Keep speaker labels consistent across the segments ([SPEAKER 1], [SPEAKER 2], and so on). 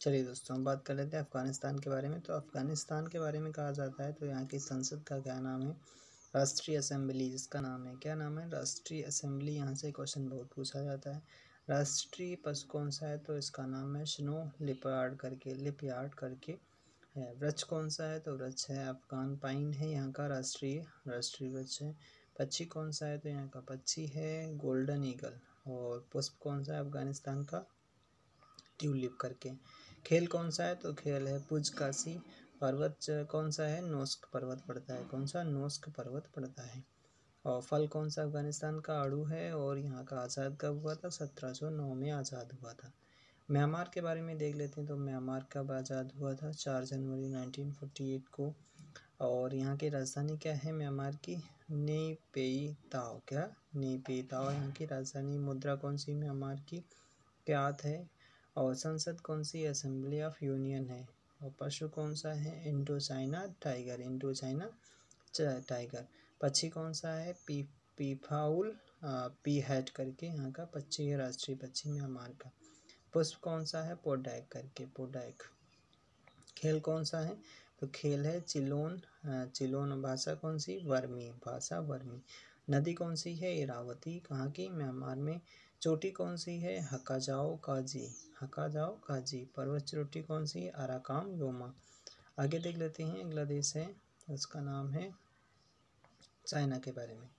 [SPEAKER 1] चलिए दोस्तों, हम बात कर लेते हैं अफ़गानिस्तान के बारे में। तो अफ़गानिस्तान के बारे में कहा जाता है तो यहाँ की संसद का क्या नाम है? राष्ट्रीय असेंबली, जिसका नाम है, क्या नाम है? राष्ट्रीय असेंबली। यहाँ से क्वेश्चन बहुत पूछा जाता है। राष्ट्रीय पशु कौन सा है? तो इसका नाम है स्नो लिपार्ड करके है। वृक्ष कौन सा है? तो वृक्ष है अफ़गान पाइन है यहाँ का राष्ट्रीय वृक्ष है। पक्षी कौन सा है? तो यहाँ का पक्षी है गोल्डन ईगल। और पुष्प कौन सा है अफ़गानिस्तान का? ट्यूलिप करके। खेल कौन सा है? तो खेल है पुजकाशी। पर्वत कौन सा है? नोस्क पर्वत पड़ता है। कौन सा? नोस्क पर्वत पड़ता है। और फल कौन सा अफ़गानिस्तान का? आड़ू है। और यहाँ का आज़ाद कब हुआ था? 1709 में आज़ाद हुआ था। म्यांमार के बारे में देख लेते हैं। तो म्यांमार कब आज़ाद हुआ था? 4 जनवरी 1948 को। और यहाँ की राजधानी क्या है म्यांमार की? नेपेई ताओ। क्या? नेपेई ताओ यहाँ की राजधानी। मुद्रा कौन सी म्यांमार की? क्यात है। और संसद कौन सी? असेंबली ऑफ यूनियन है। और पशु कौन सा है? Indo China tiger. Indo China tiger. पक्षी कौन सा है? पीफाउल पी हैट करके यहाँ का पक्षी है, राष्ट्रीय पक्षी म्यांमार का। पुष्प कौन सा है? पोडैक करके, पोडैक। खेल कौन सा है? तो खेल है चिलोन। चिलोन। भाषा कौन सी? वर्मी, भाषा वर्मी। नदी कौन सी है? इरावती। कहाँ की? म्यांमार में। चोटी कौन सी है? हकाजाओ काजी, हकाजाओ काजी। पर्वत चोटी कौन सी? अराकाम योमा। आगे देख लेते हैं, अगला देश है, उसका नाम है चाइना के बारे में।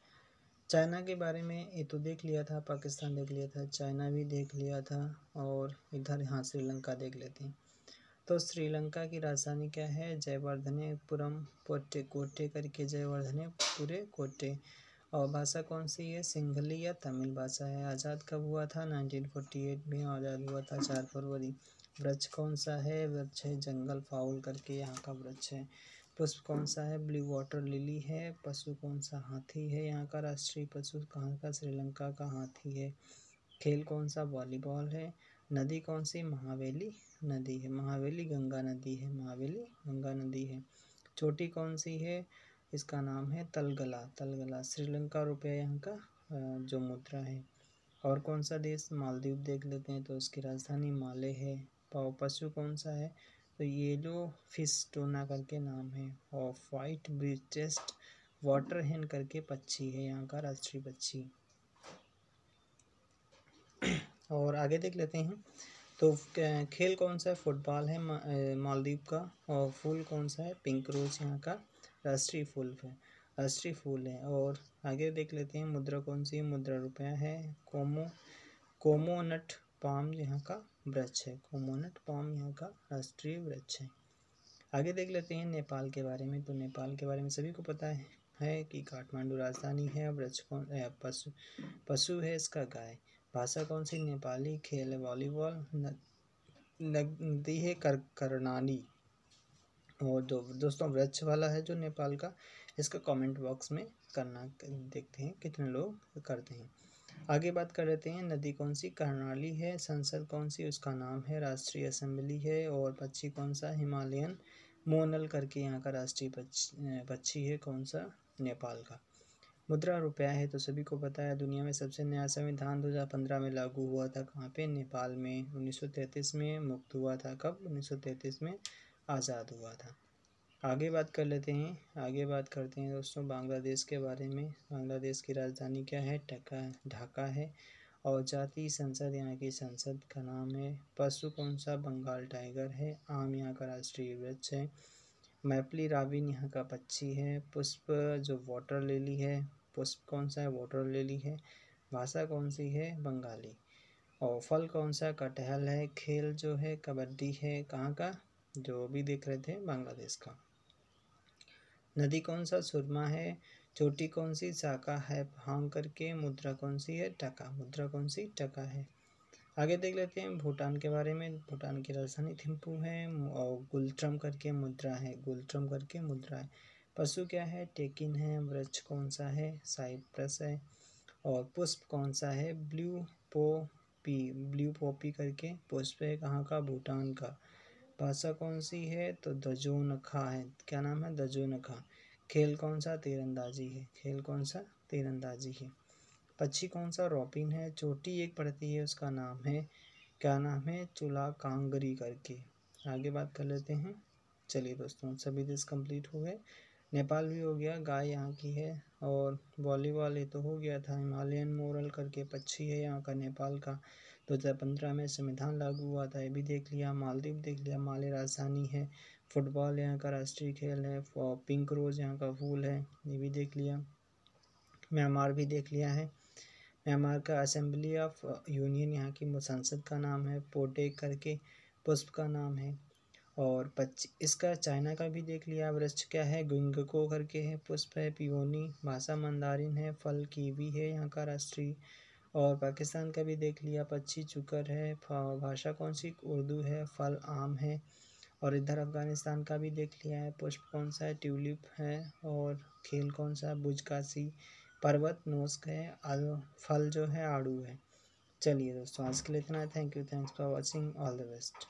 [SPEAKER 1] चाइना के बारे में ये तो देख लिया था, पाकिस्तान देख लिया था, चाइना भी देख लिया था। और इधर यहाँ श्रीलंका देख लेते हैं। तो श्रीलंका की राजधानी क्या है? जयवर्धनेपुरम कोटे करके, जयवर्धनेपुरे कोटे। और भाषा कौन सी है? सिंघली या तमिल भाषा है। आज़ाद कब हुआ था? 1948 में आज़ाद हुआ था, 4 फरवरी। वृक्ष कौन सा है? वृक्ष है जंगल फाउल करके यहाँ का वृक्ष है। पुष्प कौन सा है? ब्लू वाटर लिली है। पशु कौन सा? हाथी है यहाँ का राष्ट्रीय पशु। कहाँ का? श्रीलंका का हाथी है। खेल कौन सा? वॉलीबॉल है। नदी कौन सी? महावेली नदी है। महावेली गंगा नदी है, महावेली गंगा नदी है। चोटी कौन सी है? इसका नाम है तलगला, तलगला। श्रीलंका रुपया यहाँ का जो मुद्रा है। और कौन सा देश? मालदीव देख लेते हैं। तो उसकी राजधानी माले है। पशु कौन सा है? तो येलो फिश टोना करके नाम है। और वाइट ब्रिचेस्ट वाटर हेन करके पक्षी है यहाँ का राष्ट्रीय पक्षी। और आगे देख लेते हैं। तो खेल कौन सा है? फुटबॉल है मालदीव का। और फूल कौन सा है? पिंक रोज यहाँ का राष्ट्रीय फूल है, राष्ट्रीय फूल है। और आगे देख लेते हैं, मुद्रा कौन सी है? मुद्रा रुपया है। कोमोनट पाम यहाँ का वृक्ष है, कोमोनट पाम यहाँ का राष्ट्रीय वृक्ष है। आगे देख लेते हैं नेपाल के बारे में। तो नेपाल के बारे में सभी को पता है कि काठमांडू राजधानी है। वृक्ष कौन? पशु है इसका गाय। भाषा कौन सी? नेपाली। खेल है वॉलीबॉल। नदी है करनाली। और जो दोस्तों वृक्ष वाला है जो नेपाल का, इसका कमेंट बॉक्स में करना, देखते हैं कितने लोग करते हैं। आगे बात कर लेते हैं, नदी कौन सी? कर्नाली है। संसद कौन सी? उसका नाम है राष्ट्रीय असेंबली है। और पक्षी कौन सा? हिमालयन मोनल करके यहाँ का राष्ट्रीय पक्षी है। कौन सा? नेपाल का। मुद्रा रुपया है। तो सभी को पता है, दुनिया में सबसे नया संविधान 2015 में लागू हुआ था। कहाँ पे? नेपाल में। 1933 में मुक्त हुआ था। कब? 1933 में आज़ाद हुआ था। आगे बात कर लेते हैं, आगे बात करते हैं दोस्तों बांग्लादेश के बारे में। बांग्लादेश की राजधानी क्या है? ढाका है। और जातीय संसद यहाँ की संसद का नाम है। पशु कौन सा? बंगाल टाइगर है। आम यहाँ का राष्ट्रीय वृक्ष है। मैपली राबिन यहाँ का पक्षी है। पुष्प जो वाटर लिली है, पुष्प कौन सा है? वाटर लिली है। भाषा कौन सी है? बंगाली। और फल कौन सा? कटहल है। खेल जो है कबड्डी है। कहाँ का? जो भी देख रहे थे, बांग्लादेश का। नदी कौन सा? सुरमा है। चोटी कौन सी? साका है भांग करके। मुद्रा कौन सी है? टका। मुद्रा कौन सी? टका है। आगे देख लेते हैं भूटान के बारे में। भूटान की राजधानी थिम्पू है। और गुलट्रम करके मुद्रा है, गुलट्रम करके मुद्रा है। पशु क्या है? टेकिन है। वृक्ष कौन सा है? साइप्रस है। और पुष्प कौन सा है? ब्लू पॉपी करके पुष्प है। कहाँ का? भूटान का। भाषा कौन सी है? तो दजोनखा है। क्या नाम है? दजोनखा। खेल कौन सा? तीरंदाजी है। खेल कौन सा? तीरंदाजी है। पक्षी कौन सा? रॉबिन है। चोटी एक पड़ती है, उसका नाम है क्या नाम है, चुलाकांगरी करके। आगे बात कर लेते हैं। चलिए दोस्तों, सभी देश कंप्लीट हो गए। नेपाल भी हो गया, गाय यहाँ की है। और वॉलीबॉल ये तो हो गया था। हिमालयन मोरल करके पक्षी है यहाँ का, नेपाल का। 2015 में संविधान लागू हुआ था, ये भी देख लिया। मालदीव देख लिया, माले राजधानी है। फुटबॉल यहाँ का राष्ट्रीय खेल है। पिंक रोज़ यहाँ का फूल है, ये भी देख लिया। म्यांमार भी देख लिया है। म्यांमार का असेंबली ऑफ यूनियन यहाँ की संसद का नाम है। पोटेक करके पुष्प का नाम है। और इसका चाइना का भी देख लिया। वृक्ष क्या है, गुंगको करके है। पुष्प है पियोनी। भाषा मंदारिन है। फल कीवी है यहाँ का राष्ट्रीय। और पाकिस्तान का भी देख लिया। पक्षी चुकर है। भाषा कौन सी, उर्दू है। फल आम है। और इधर अफगानिस्तान का भी देख लिया है। पुष्प कौन सा है, ट्यूलिप है। और खेल कौन सा है, बुजकासी। पर्वत नोस्क है। फल जो है आड़ू है। चलिए दोस्तों, आज के लिए इतना है। Thank you, thanks for watching, all the best.